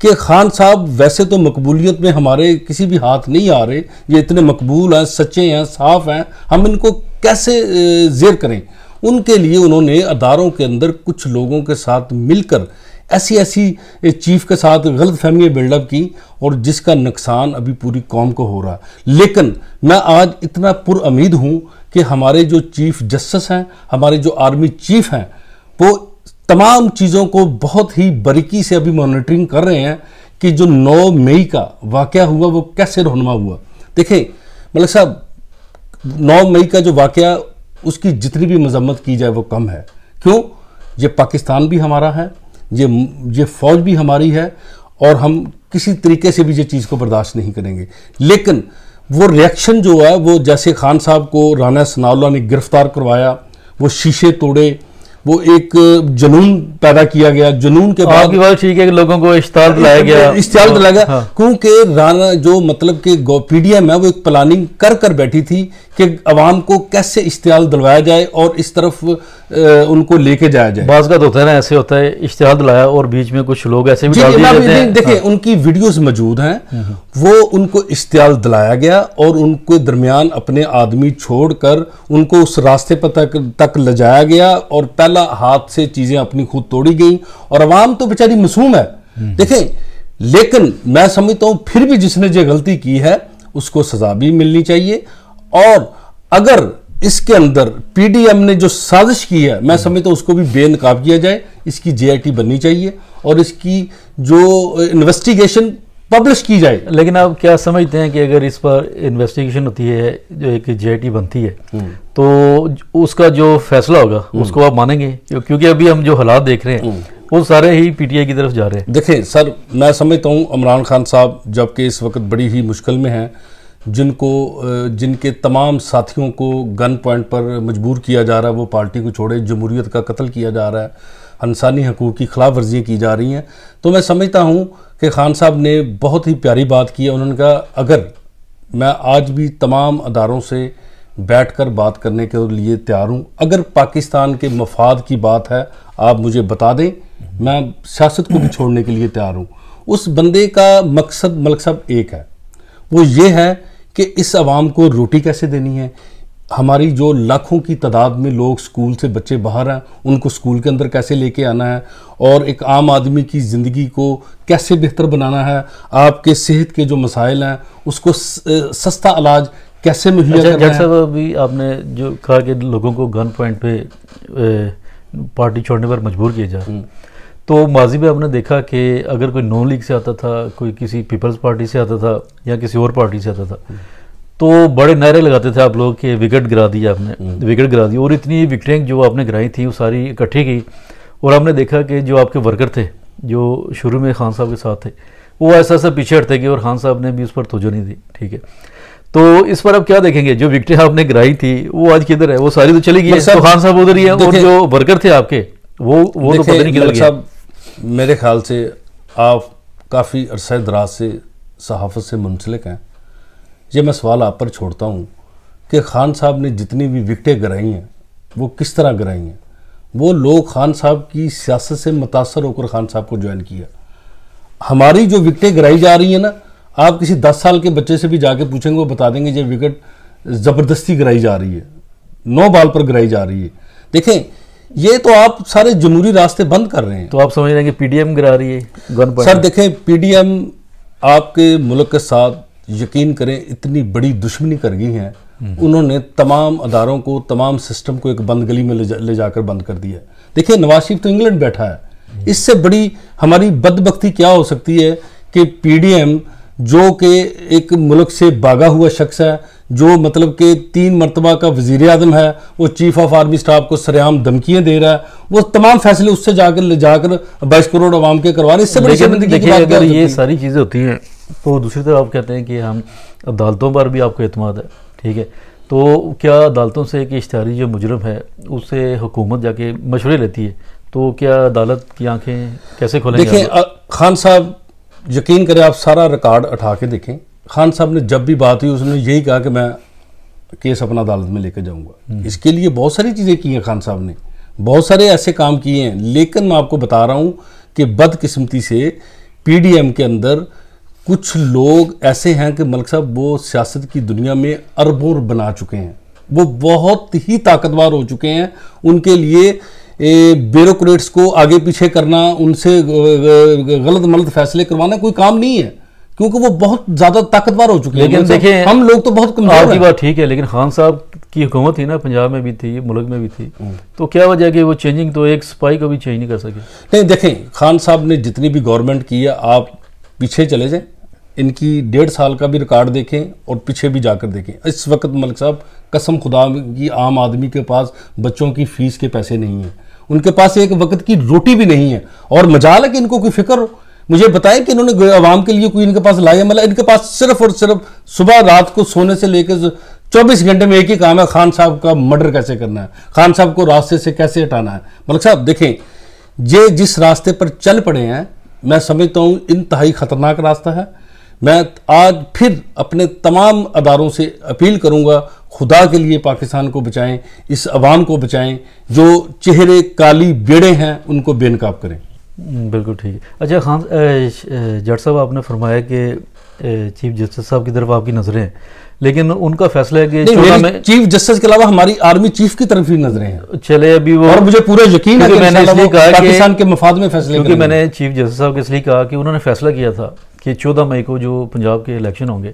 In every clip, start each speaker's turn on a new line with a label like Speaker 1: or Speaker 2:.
Speaker 1: کہ خان صاحب ویسے تو مقبولیت میں ہمارے کسی بھی ہاتھ نہیں آ رہے، یہ اتنے مقبول ہیں، سچے ہیں، صاف ہیں، ہم ان کو کیسے زیر کریں؟ ان کے لیے انہوں نے اداروں کے اندر کچھ لوگوں کے ساتھ مل کر ایسی چیف کے ساتھ غلط فہمیاں بلڈ اپ کی، اور جس کا نقصان ابھی پوری قوم کو ہو رہا ہے۔ لیکن میں آج اتنا پر امید ہوں کہ ہمارے جو چیف جسٹس ہیں، ہمارے جو آرمی چیف ہیں، وہ تمام چیزوں کو بہت ہی باریکی سے ابھی مانیٹرنگ کر رہے ہیں کہ جو 9 مئی کا واقعہ ہوا وہ کیسے رہنما ہوا۔ دیکھیں ملک صاحب، 9 مئی کا جو واقعہ، اس کی جتنی بھی مذمت کی جائے وہ کم ہے۔ کیوں؟ یہ پاکستان بھی ہمارا ہے، یہ فوج بھی ہماری ہے، اور ہم کسی طریقے سے بھی یہ چیز کو برداشت نہیں کریں گے۔ لیکن وہ ریاکشن جو ہے، وہ جیسے خان صاحب کو رانا ثناء اللہ نے گرفتار کروایا، وہ شیشے توڑے، وہ ایک جنون پیدا کیا گیا، جنون کے بعد
Speaker 2: کی بات ٹھیک ہے کہ لوگوں کو اشتعال دلایا گیا،
Speaker 1: کیونکہ رانا جو مطلب کہ پی ڈی ایم ہے، وہ ایک پلاننگ کر بیٹھی تھی کہ عوام کو کیسے اشتعال دلوایا جائے اور اس طرف ان کو لے کے جایا جائے۔
Speaker 2: بعض کا ہوتا ہے نا، ایسے ہوتا ہے اشتعال دلایا اور بیچ میں کچھ لوگ ایسے بھی ڈال دیے جاتے ہیں۔
Speaker 1: دیکھیں ان کی ویڈیوز موجود ہیں، وہ ان کو اشتعال دلایا گیا اور ان کے درمیان اپنے آدمی چھوڑ کر ان کو اس راستے پر تک لے جایا گیا، اور پہلا ہاتھ سے چیزیں اپنی خود توڑی گئیں، اور عوام تو بیچاری معصوم ہے۔ دیکھیں لیکن میں سمجھتا ہوں پھر بھی جس نے یہ غلطی کی ہے اس کو سزا بھی ملنی چاہیے، اور اگر اس کے اندر پی ڈی ایم نے جو سازش کی ہے، میں سمجھتا ہوں اس کو بھی بے نقاب کیا جائے، اس کی جے آئی ٹی بننی چاہیے اور اس کی جو انویسٹیگیشن پبلش کی جائے۔
Speaker 2: لیکن آپ کیا سمجھتے ہیں کہ اگر اس پر انویسٹیگیشن ہوتی ہے، جو ایک جے آئی ٹی بنتی ہے، تو اس کا جو فیصلہ ہوگا اس کو آپ مانیں گے؟ کیونکہ ابھی ہم جو حالات دیکھ رہے ہیں وہ سارے ہی پی ٹی آئی کی طرف جا رہے ہیں۔
Speaker 1: دیکھیں سر، میں سمجھتا ہوں عمران خان صاحب جبکہ اس وقت بڑی ہی مشکل میں ہیں، جن کے تمام ساتھیوں کو گن پوائنٹ پر مجبور کیا جا رہا ہے وہ پارٹی کو چھوڑے، جمہوریت کا قتل کیا جا رہا ہے، انسانی حقوق کی خلاف ورزیاں کی جا رہی ہیں، تو میں سمجھتا ہوں کہ خان صاحب نے بہت ہی پیاری بات کی ہے۔ انہوں نے کہا اگر میں آج بھی تمام اداروں سے بیٹھ کر بات کرنے کے لیے تیار ہوں، اگر پاکستان کے مفاد کی بات ہے آپ مجھے بتا دیں، میں سیاست کو بھی چھوڑنے کے لیے تیار ہوں۔ اس بندے کا مقصد ملک صاحب ایک ہے، وہ یہ ہے کہ اس عوام کو روٹی کیسے دینی ہے، ہماری جو لاکھوں کی تعداد میں لوگ سکول سے بچے باہر ہیں ان کو سکول کے اندر کیسے لے کے آنا ہے، اور ایک عام آدمی کی زندگی کو کیسے بہتر بنانا ہے، آپ کے صحت کے جو مسائل ہیں اس کو سستا علاج کیسے مہیا کرنا ہے۔
Speaker 2: ڈاکٹر صاحب ابھی آپ نے جو کہا کہ لوگوں کو گن پوائنٹ پہ پارٹی چھوڑنے پر مجبور کیا جائے، تو ماضی میں ہم نے دیکھا کہ اگر کوئی نون لیگ سے آتا تھا، کوئی کسی پیپلز پارٹی سے آتا تھا یا کسی اور پارٹی سے آتا تھا، تو بڑے نعرے لگاتے تھے آپ لوگ کہ وکٹ گرا دیا آپ نے، وکٹ گرا دی، اور اتنی وکٹیں جو آپ نے گرائی تھی وہ ساری اکٹھی کی، اور ہم نے دیکھا کہ جو آپ کے ورکر تھے جو شروع میں خان صاحب کے ساتھ تھے وہ ایسا پیچھے ہٹتے گئے، اور خان صاحب نے بھی اس پر توجہ نہیں دی۔ ٹھیک ہے، تو اس پر آپ کیا دیکھیں گے؟ جو وکٹیں آپ نے گرائی تھی وہ آج کدھر ہے؟ وہ ساری تو چلی گئی، تو خان صاحب ادھر ہی ہے، اور جو ورکر تھے آپ کے وہ تو پتہ نہیں کدھر گئے۔
Speaker 1: میرے خیال سے آپ کافی عرصہ دراز سے صحافت سے منسلک ہیں، یہ میں سوال آپ پر چھوڑتا ہوں کہ خان صاحب نے جتنی بھی وکٹیں گرائی ہیں وہ کس طرح گرائی ہیں؟ وہ لوگ خان صاحب کی سیاست سے متاثر ہو کر خان صاحب کو جوائن کیا۔ ہماری جو وکٹیں گرائی جا رہی ہیں نا، آپ کسی 10 سال کے بچے سے بھی جا کے پوچھیں گے وہ بتا دیں گے یہ وکٹ زبردستی گرائی جا رہی ہے، 9 بال پر گرائی جا رہی ہے۔ دیکھیں یہ تو آپ سارے جمہوری راستے بند کر رہے ہیں۔
Speaker 2: تو آپ سمجھ رہے ہیں کہ پی ڈی ایم گرا رہی ہے گن پوائنٹ؟
Speaker 1: سر دیکھیں، پی ڈی ایم آپ کے ملک کے ساتھ یقین کریں اتنی بڑی دشمنی کر گئی ہیں، انہوں نے تمام اداروں کو، تمام سسٹم کو ایک بند گلی میں لے جا کر بند کر دیا ہے۔ دیکھیں نواز شریف تو انگلینڈ بیٹھا ہے، اس سے بڑی ہماری بدبختی کیا ہو سکتی ہے کہ پی ڈی ایم جو کہ ایک ملک سے بھاگا ہوا شخص ہے، جو مطلب کہ 3 مرتبہ کا وزیر اعظم ہے، وہ چیف آف آرمی سٹاف کو سرعام دھمکیاں دے رہا ہے، وہ تمام فیصلے اس سے لے جا کر 22 کروڑ عوام کے کروا رہے ہیں۔ اس سے بڑی شرمندگی کی بات
Speaker 2: اگر یہ ساری چیزیں ہوتی ہیں تو دوسری طرف آپ کہتے ہیں کہ ہم عدالتوں پر بھی آپ کو اعتماد ہے، ٹھیک ہے، تو کیا عدالتوں سے کہ اشتہاری جو مجرم ہے اس سے حکومت جا کے مشورے لیتی ہے، تو کیا عدالت کی آنکھیں کیسے کھولیں گے؟
Speaker 1: دیکھیں خان صاحب یقین کریں، آپ سارا ریکارڈ اٹھا کے دیکھیں، خان صاحب نے جب بھی بات ہوئی اس نے یہی کہا کہ میں کیس اپنا عدالت میں لے کے جاؤں گا۔ اس کے لیے بہت ساری چیزیں کی ہیں خان صاحب نے، بہت سارے ایسے کام کیے ہیں، لیکن میں آپ کو بتا رہا ہوں کہ بدقسمتی سے پی ڈی ایم کے اندر کچھ لوگ ایسے ہیں کہ ملک صاحب وہ سیاست کی دنیا میں اربوں بنا چکے ہیں، وہ بہت ہی طاقتور ہو چکے ہیں. ان کے لیے بیوروکریٹس کو آگے پیچھے کرنا، ان سے غلط ملط فیصلے کروانا کوئی کام نہیں ہے، کیونکہ وہ بہت زیادہ طاقتور ہو چکے ہیں.
Speaker 2: لیکن دیکھیں
Speaker 1: ہم لوگ تو بہت کمزور ہیں.
Speaker 2: آپ کی بات ٹھیک ہے، لیکن خان صاحب کی حکومت تھی نا، پنجاب میں بھی تھی، ملک میں بھی تھی، تو کیا وجہ ہے کہ وہ چینجنگ تو ایک سپاہی کو بھی چینج نہیں کر سکے؟
Speaker 1: نہیں دیکھیں، خان صاحب نے جتنی بھی گورنمنٹ کی ہے، آپ پیچھے چلے جائیں، ان کی 1.5 سال کا بھی ریکارڈ دیکھیں اور پیچھے بھی جا کر دیکھیں. اس وقت ملک صاحب قسم خدا کی عام آدمی کے پاس بچوں کی فیس کے پیسے نہیں ہیں، ان کے پاس ایک وقت کی روٹی بھی نہیں ہے. اور مجال ہے کہ ان کو کوئی فکر ہو. مجھے بتائیں کہ انہوں نے عوام کے لیے کوئی ان کے پاس لایا ملا؟ ان کے پاس صرف اور صرف صبح رات کو سونے سے لے کے 24 گھنٹے میں ایک ہی کام ہے، خان صاحب کا مرڈر کیسے کرنا ہے، خان صاحب کو راستے سے کیسے ہٹانا ہے. ملک صاحب دیکھیں، یہ جس راستے پر چل پڑے ہیں، میں سمجھتا ہوں انتہائی خطرناک راستہ ہے. میں آج پھر اپنے تمام اداروں سے اپیل کروں گا، خدا کے لیے پاکستان کو بچائیں، اس عوام کو بچائیں، جو چہرے کالی بیڑے ہیں ان کو بے نقاب کریں.
Speaker 2: بالکل ٹھیک ہے. اچھا خان جٹ صاحب، آپ نے فرمایا کہ چیف جسٹس صاحب کی طرف آپ کی نظریں ہیں، لیکن ان کا فیصلہ ہے کہ
Speaker 1: چیف جسٹس کے علاوہ ہماری آرمی چیف کی طرف ہی نظریں ہیں.
Speaker 2: چلے ابھی وہ،
Speaker 1: اور مجھے پورا یقین ہے کہ
Speaker 2: میں نے اس لیے کہا
Speaker 1: پاکستان کے مفاد میں فیصلے کریں گے.
Speaker 2: کیونکہ میں نے چیف جسٹس صاحب کے اس لیے کہا کہ انہوں نے فیصلہ کیا تھا کہ 14 مئی کو جو پنجاب کے الیکشن ہوں گے،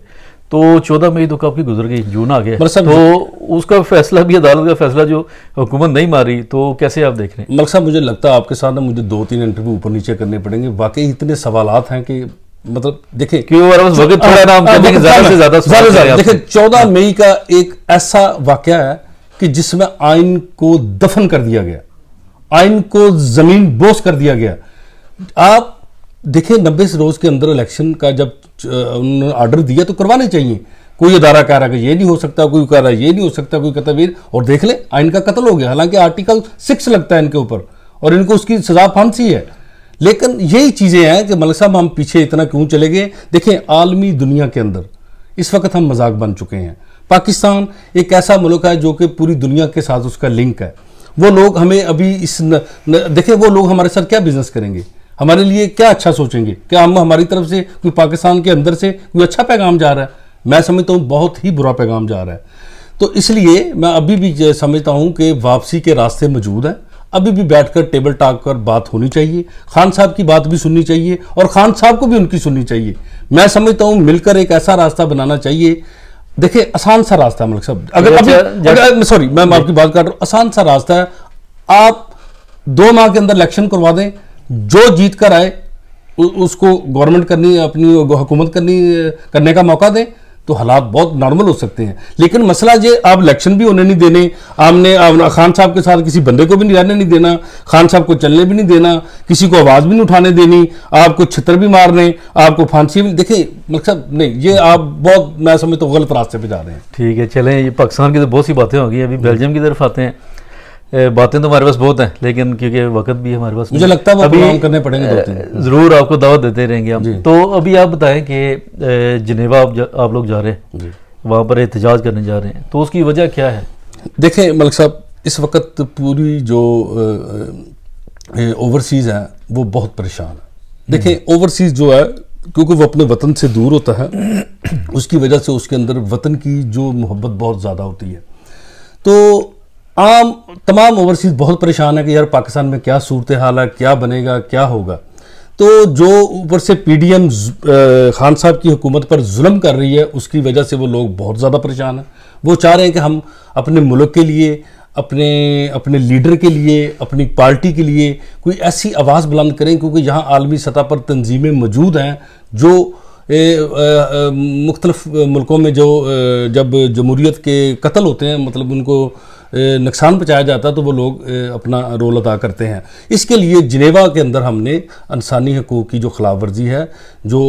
Speaker 2: تو 14 مئی تو کب کی گزر گئی، جون آ گیا، تو اس کا فیصلہ بھی، عدالت کا فیصلہ جو حکومت نہیں ماری، تو کیسے آپ دیکھ رہے ہیں؟
Speaker 1: ملک صاحب مجھے لگتا ہے آپ کے ساتھ مجھے 2-3 انٹرویو اوپر نیچے کرنے پڑیں گے. واقعی اتنے سوالات ہیں کہ مطلب دیکھیں، دیکھیں 14 مئی کا ایک ایسا واقعہ ہے کہ جس میں آئین کو دفن کر دیا گیا، آئین کو زمین بوس کر دیا گیا. آپ دیکھیں 90 روز کے اندر الیکشن کا جب انہوں نے آرڈر دیا تو کروانے چاہیے. کوئی ادارہ کہہ رہا کہ یہ نہیں ہو سکتا، کوئی کہہ رہا یہ نہیں ہو سکتا، کوئی کہتا ہے، اور دیکھ لیں آئین کا قتل ہو گیا. حالانکہ آرٹیکل 6 لگتا ہے ان کے اوپر اور ان کو اس کی سزا پھانسی ہے. لیکن یہی چیزیں ہیں کہ ملک صاحب ہم پیچھے اتنا کیوں چلے گئے؟ دیکھیں عالمی دنیا کے اندر اس وقت ہم مذاق بن چکے ہیں. پاکستان ایک ایسا ملک ہے جو کہ پوری دنیا کے ساتھ اس کا لنک ہے. وہ لوگ ہمیں ابھی دیکھیں وہ لوگ ہمارے ساتھ کیا بزنس کریں گے، ہمارے لیے کیا اچھا سوچیں گے؟ کیا ہم ہماری طرف سے کوئی پاکستان کے اندر سے کوئی اچھا پیغام جا رہا ہے؟ میں سمجھتا ہوں بہت ہی برا پیغام جا رہا ہے. تو اس لیے میں ابھی بھی سمجھتا ہوں کہ واپسی کے راستے موجود ہیں. ابھی بھی بیٹھ کر ٹیبل ٹاک پر بات ہونی چاہیے، خان صاحب کی بات بھی سننی چاہیے اور خان صاحب کو بھی ان کی سننی چاہیے. میں سمجھتا ہوں مل کر ایک ایسا راستہ بنانا چاہیے. دیکھیں آسان سا راستہ ہے ملک صاحب، اگر سوری میں آپ کی بات کر رہا ہوں، آسان سا راستہ ہے. آپ 2 ماہ کے اندر الیکشن کروا دیں، جو جیت کر آئے اس کو گورنمنٹ کرنی، اپنی حکومت کرنے کا موقع دیں، تو حالات بہت نارمل ہو سکتے ہیں. لیکن مسئلہ یہ آپ الیکشن بھی ہونے نہیں دینے، آپ نے خان صاحب کے ساتھ کسی بندے کو بھی رہنے نہیں دینا، خان صاحب کو چلنے بھی نہیں دینا، کسی کو آواز بھی نہیں اٹھانے دینی، آپ کو چھتر بھی مارنے، آپ کو پھانسی بھی. دیکھیں مقصد نہیں، یہ آپ بہت میں سمجھتا ہوں غلط راستے پہ جا رہے ہیں.
Speaker 2: ٹھیک ہے، چلیں یہ پاکستان کی تو بہت سی باتیں ہو گئی. ابھی بیلجیم کی طرف آتے ہیں. باتیں تو ہمارے پاس بہت ہیں، لیکن کیونکہ وقت بھی ہمارے پاس
Speaker 1: مجھے لگتا ہے وہ پروگرام کرنے پڑیں گے 2-3.
Speaker 2: ضرور آپ کو دعوت دیتے رہیں گے ہم. تو ابھی آپ بتائیں کہ جنیوا آپ لوگ جا رہے ہیں، وہاں پر احتجاج کرنے جا رہے ہیں، تو اس کی وجہ کیا ہے؟
Speaker 1: دیکھیں ملک صاحب، اس وقت پوری جو اوورسیز ہیں وہ بہت پریشان ہیں. دیکھیں اوورسیز جو ہے، کیونکہ وہ اپنے وطن سے دور ہوتا ہے، اس کی وجہ سے اس کے اندر وطن کی جو محبت بہت زیادہ ہوتی ہے. تو عام تمام اوورسیز بہت پریشان ہے کہ یار پاکستان میں کیا صورتحال ہے، کیا بنے گا، کیا ہوگا. تو جو اوپر سے پی ڈی ایم خان صاحب کی حکومت پر ظلم کر رہی ہے، اس کی وجہ سے وہ لوگ بہت زیادہ پریشان ہیں. وہ چاہ رہے ہیں کہ ہم اپنے ملک کے لیے، اپنے لیڈر کے لیے، اپنی پارٹی کے لیے کوئی ایسی آواز بلند کریں، کیونکہ یہاں عالمی سطح پر تنظیمیں موجود ہیں جو مختلف ملکوں میں جب جمہوریت کے قتل ہوتے ہیں، مطلب ان کو نقصان پہنچایا جاتا ہے، تو وہ لوگ اپنا رول ادا کرتے ہیں. اس کے لیے جنیوا کے اندر ہم نے انسانی حقوق کی جو خلاف ورزی ہے، جو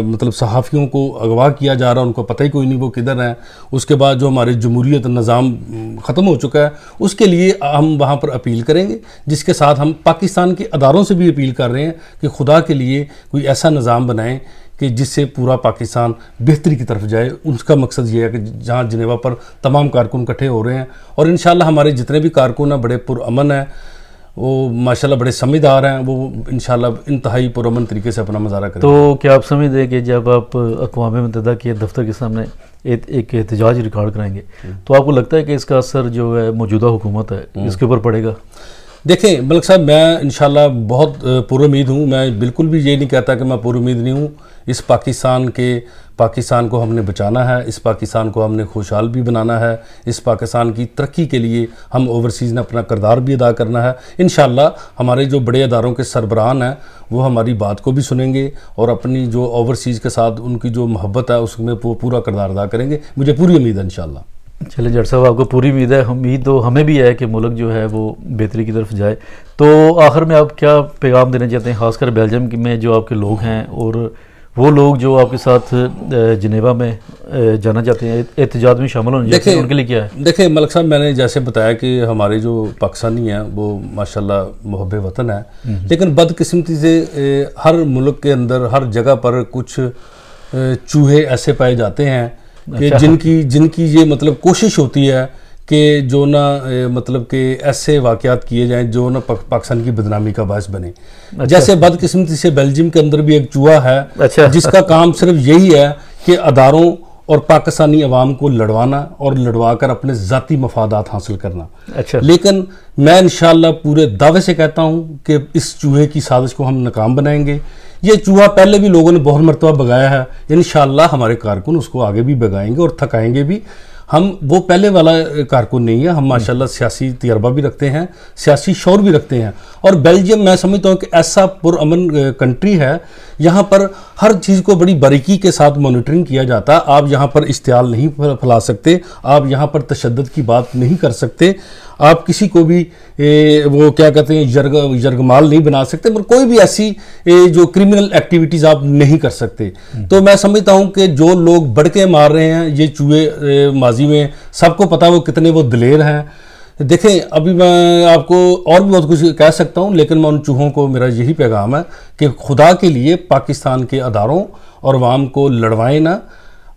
Speaker 1: مطلب صحافیوں کو اغوا کیا جا رہا ہے، ان کو پتہ ہی کوئی نہیں وہ کدھر ہیں، اس کے بعد جو ہمارے جمہوریت نظام ختم ہو چکا ہے، اس کے لیے ہم وہاں پر اپیل کریں گے، جس کے ساتھ ہم پاکستان کے اداروں سے بھی اپیل کر رہے ہیں کہ خدا کے لیے کوئی ایسا نظام بنائیں کہ جس سے پورا پاکستان بہتری کی طرف جائے. اس کا مقصد یہ ہے کہ جہاں جنیوا پر تمام کارکن اکٹھے ہو رہے ہیں، اور انشاءاللہ ہمارے جتنے بھی کارکن ہیں بڑے پرامن ہیں، وہ ماشاءاللہ بڑے سمجھدار ہیں، وہ انشاءاللہ انتہائی پرامن طریقے سے اپنا مظاہرہ کریں.
Speaker 2: تو کیا آپ سمجھ دیں کہ جب آپ اقوام متحدہ کے دفتر کے سامنے ایک احتجاج ریکارڈ کرائیں گے تو آپ کو لگتا ہے کہ اس کا اثر جو ہے موجودہ حکومت ہے اس کے اوپر پڑے گا؟
Speaker 1: دیکھیں ملک صاحب، میں انشاءاللہ بہت پر امید ہوں. میں بالکل بھی یہ نہیں کہتا کہ میں پر امید نہیں ہوں. اس پاکستان کو ہم نے بچانا ہے، اس پاکستان کو ہم نے خوشحال بھی بنانا ہے، اس پاکستان کی ترقی کے لیے ہم اوورسیز نے اپنا کردار بھی ادا کرنا ہے. انشاءاللہ ہمارے جو بڑے اداروں کے سربراہان ہیں وہ ہماری بات کو بھی سنیں گے اور اپنی جو اوورسیز کے ساتھ ان کی جو محبت ہے اس میں وہ پورا کردار ادا کریں گے. مجھے پوری امید ہے انشاءاللہ.
Speaker 2: چلیں جٹ صاحب، آپ کو پوری امید ہے، امید تو ہمیں بھی ہے کہ ملک جو ہے وہ بہتری کی طرف جائے. تو آخر میں آپ کیا پیغام دینا چاہتے ہیں، خاص کر بیلجیم میں جو آپ کے لوگ ہیں اور وہ لوگ جو آپ کے ساتھ جنیوا میں جانا چاہتے ہیں، احتجاج میں شامل ہونے چاہتے ہیں، ان کے لیے کیا ہے؟
Speaker 1: دیکھیں ملک صاحب، میں نے جیسے بتایا کہ ہمارے جو پاکستانی ہیں وہ ماشاءاللہ محب وطن ہیں، لیکن بدقسمتی سے ہر ملک کے اندر ہر جگہ پر کچھ چوہے ایسے پائے جاتے ہیں کہ جن کی یہ مطلب کوشش ہوتی ہے کہ جو نہ مطلب کہ ایسے واقعات کیے جائیں جو نہ پاکستان کی بدنامی کا باعث بنے. جیسے بدقسمتی سے بیلجیم کے اندر بھی ایک چوہا ہے جس کا کام صرف یہی ہے کہ اداروں اور پاکستانی عوام کو لڑوانا اور لڑوا کر اپنے ذاتی مفادات حاصل کرنا. لیکن میں انشاءاللہ پورے دعوے سے کہتا ہوں کہ اس چوہے کی سازش کو ہم ناکام بنائیں گے. یہ چوہا پہلے بھی لوگوں نے بہت مرتبہ بگایا ہے، انشاءاللہ ہمارے کارکن اس کو آگے بھی بگائیں گے اور تھکائیں گے بھی. ہم وہ پہلے والا کارکن نہیں ہے، ہم ماشاءاللہ سیاسی تجربہ بھی رکھتے ہیں، سیاسی شعور بھی رکھتے ہیں. اور بیلجیم میں سمجھتا ہوں کہ ایسا پرامن کنٹری ہے، یہاں پر ہر چیز کو بڑی باریکی کے ساتھ مانیٹرنگ کیا جاتا. آپ یہاں پر اشتعال نہیں پھیلا سکتے، آپ یہاں پر تشدد کی بات نہیں کر سکتے، آپ کسی کو بھی وہ کیا کہتے ہیں یرغمال نہیں بنا سکتے، مگر کوئی بھی ایسی جو کرمنل ایکٹیویٹیز آپ نہیں کر سکتے. تو میں سمجھتا ہوں کہ جو لوگ بڑکے مار رہے ہیں یہ چوہے ماضی میں سب کو پتا وہ کتنے وہ دلیر ہیں. دیکھیں ابھی میں آپ کو اور بھی بہت کچھ کہہ سکتا ہوں، لیکن میں ان چوہوں کو میرا یہی پیغام ہے کہ خدا کے لیے پاکستان کے اداروں اور عوام کو لڑوائیں نہ.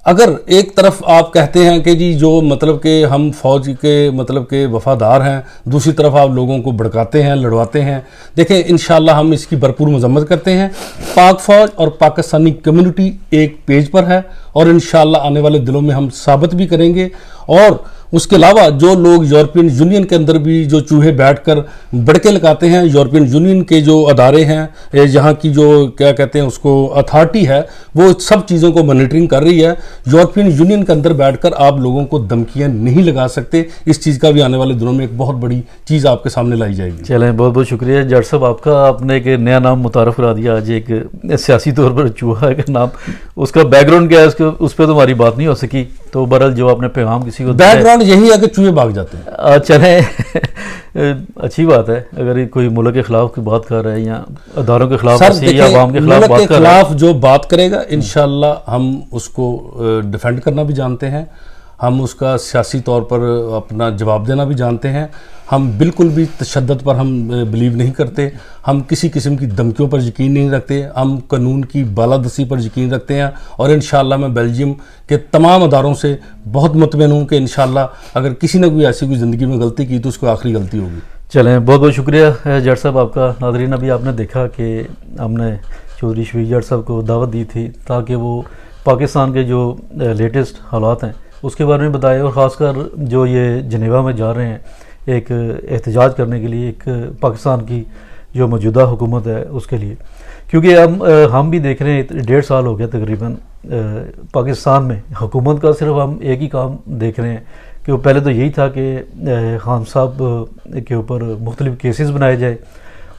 Speaker 1: اگر ایک طرف آپ کہتے ہیں کہ جی جو مطلب کہ ہم فوج کے مطلب کہ وفادار ہیں، دوسری طرف آپ لوگوں کو بھڑکاتے ہیں، لڑواتے ہیں. دیکھیں انشاءاللہ ہم اس کی بھرپور مذمت کرتے ہیں. پاک فوج اور پاکستانی کمیونٹی ایک پیج پر ہے اور انشاءاللہ آنے والے دنوں میں ہم ثابت بھی کریں گے. اور اس کے علاوہ جو لوگ یورپین یونین کے اندر بھی جو چوہے بیٹھ کر بڑکے لگاتے ہیں، یورپین یونین کے جو ادارے ہیں، یہاں کی جو کیا کہتے ہیں اس کو اتھارٹی ہے، وہ سب چیزوں کو مانیٹرنگ کر رہی ہے. یورپین یونین کے اندر بیٹھ کر آپ لوگوں کو دھمکیاں نہیں لگا سکتے. اس چیز کا بھی آنے والے دنوں میں ایک بہت بڑی چیز آپ کے سامنے لائی جائے گی.
Speaker 2: چلیں بہت بہت شکریہ جٹ صاحب آپ کا. آپ نے ایک نیا نام متعارف کرا دیا آج، ایک سیاسی طور پر چوہا کا نام. اس کا بیک گراؤنڈ کیا ہے اس پہ تو ہماری بات نہیں ہو سکی. تو بہرحال جو آپ نے پیغام کسی کو
Speaker 1: بیک گراؤنڈ یہی ہے کہ چوہے بھاگ جاتے ہیں.
Speaker 2: چلیں اچھی بات ہے اگر کوئی ملک کے خلاف کی بات کر رہا ہے یا اداروں کے خلاف یا عوام کے خلاف بات کر رہا ہے،
Speaker 1: جو بات کرے گا انشاءاللہ ہم اس کو ڈیفینڈ کرنا بھی جانتے ہیں، ہم اس کا سیاسی طور پر اپنا جواب دینا بھی جانتے ہیں. ہم بالکل بھی تشدد پر ہم بلیو نہیں کرتے، ہم کسی قسم کی دھمکیوں پر یقین نہیں رکھتے، ہم قانون کی بالادستی پر یقین رکھتے ہیں. اور انشاءاللہ میں بیلجیم کے تمام اداروں سے بہت مطمئن ہوں کہ انشاءاللہ اگر کسی نے کوئی ایسی کوئی زندگی میں غلطی کی تو اس کو آخری غلطی ہوگی.
Speaker 2: چلیں بہت بہت شکریہ جٹ صاحب آپ کا. ناظرین ابھی آپ نے دیکھا کہ ہم نے چودھری شفیق جٹ صاحب کو دعوت دی تھی تاکہ وہ پاکستان کے جو لیٹسٹ حالات ہیں اس کے بارے میں بتائے، اور خاص کر جو یہ جنیوا میں جا رہے ہیں ایک احتجاج کرنے کے لیے، ایک پاکستان کی جو موجودہ حکومت ہے اس کے لیے. کیونکہ ہم بھی دیکھ رہے ہیں 1.5 سال ہو گیا تقریباً پاکستان میں حکومت کا صرف ہم ایک ہی کام دیکھ رہے ہیں کہ وہ پہلے تو یہی تھا کہ خان صاحب کے اوپر مختلف کیسز بنائے جائے،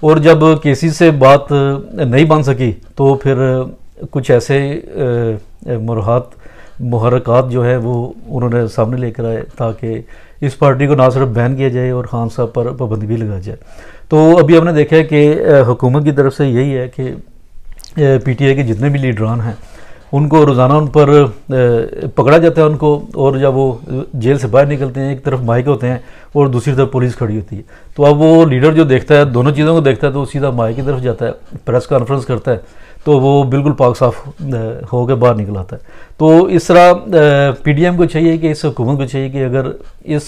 Speaker 2: اور جب کیسز سے بات نہیں بن سکی تو پھر کچھ ایسے محرکات جو ہے وہ انہوں نے سامنے لے کر آئے تاکہ اس پارٹی کو نہ صرف بین کیا جائے اور خان صاحب پر پابندی بھی لگا جائے. تو ابھی ہم نے دیکھا ہے کہ حکومت کی طرف سے یہی ہے کہ پی ٹی آئی کے جتنے بھی لیڈران ہیں ان کو روزانہ ان پر پکڑا جاتا ہے ان کو، اور جب وہ جیل سے باہر نکلتے ہیں ایک طرف مائک ہوتے ہیں اور دوسری طرف پولیس کھڑی ہوتی ہے. تو اب وہ لیڈر جو دیکھتا ہے دونوں چیزوں کو دیکھتا ہے تو سیدھا مائک کی طرف جاتا ہے، پریس کانفرنس کرتا ہے تو وہ بالکل پاک صاف ہو کے باہر نکل آتا ہے. تو اس طرح پی ڈی ایم کو چاہیے کہ اس حکومت کو چاہیے کہ اگر اس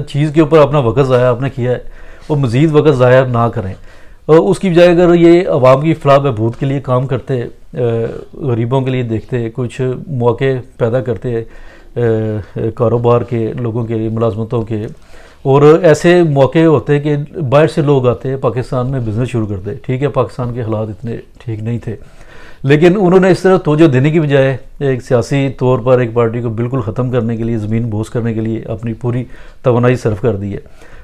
Speaker 2: چیز کے اوپر اپنا وقت ضائع آپ نے کیا ہے وہ مزید وقت ضائع نہ کریں، اس کی بجائے اگر یہ عوام کی فلاح بہبود کے لیے کام کرتے، غریبوں کے لیے دیکھتے، کچھ مواقع پیدا کرتے کاروبار کے، لوگوں کے لیے، ملازمتوں کے، اور ایسے موقع ہوتے کہ باہر سے لوگ آتے پاکستان میں بزنس شروع کرتے. ٹھیک ہے پاکستان کے حالات اتنے ٹھیک نہیں تھے، لیکن انہوں نے اس طرح توجہ دینے کی بجائے ایک سیاسی طور پر ایک پارٹی کو بالکل ختم کرنے کے لیے، زمین بوس کرنے کے لیے اپنی پوری توانائی صرف کر دی ہے.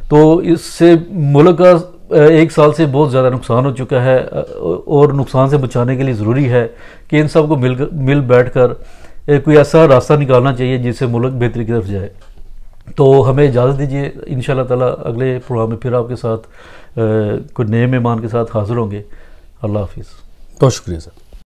Speaker 2: تو اس سے ملک کا 1 سال سے بہت زیادہ نقصان ہو چکا ہے، اور نقصان سے بچانے کے لیے ضروری ہے کہ ان سب کو مل بیٹھ کر کوئی ایسا راستہ نکالنا چاہیے جس سے ملک بہتری کی طرف جائے. تو ہمیں اجازت دیجیے، انشاءاللہ تعالیٰ اگلے پروگرام میں پھر آپ کے ساتھ کوئی نئے مہمان کے ساتھ حاضر ہوں گے. اللہ حافظ.
Speaker 1: بہت شکریہ سر.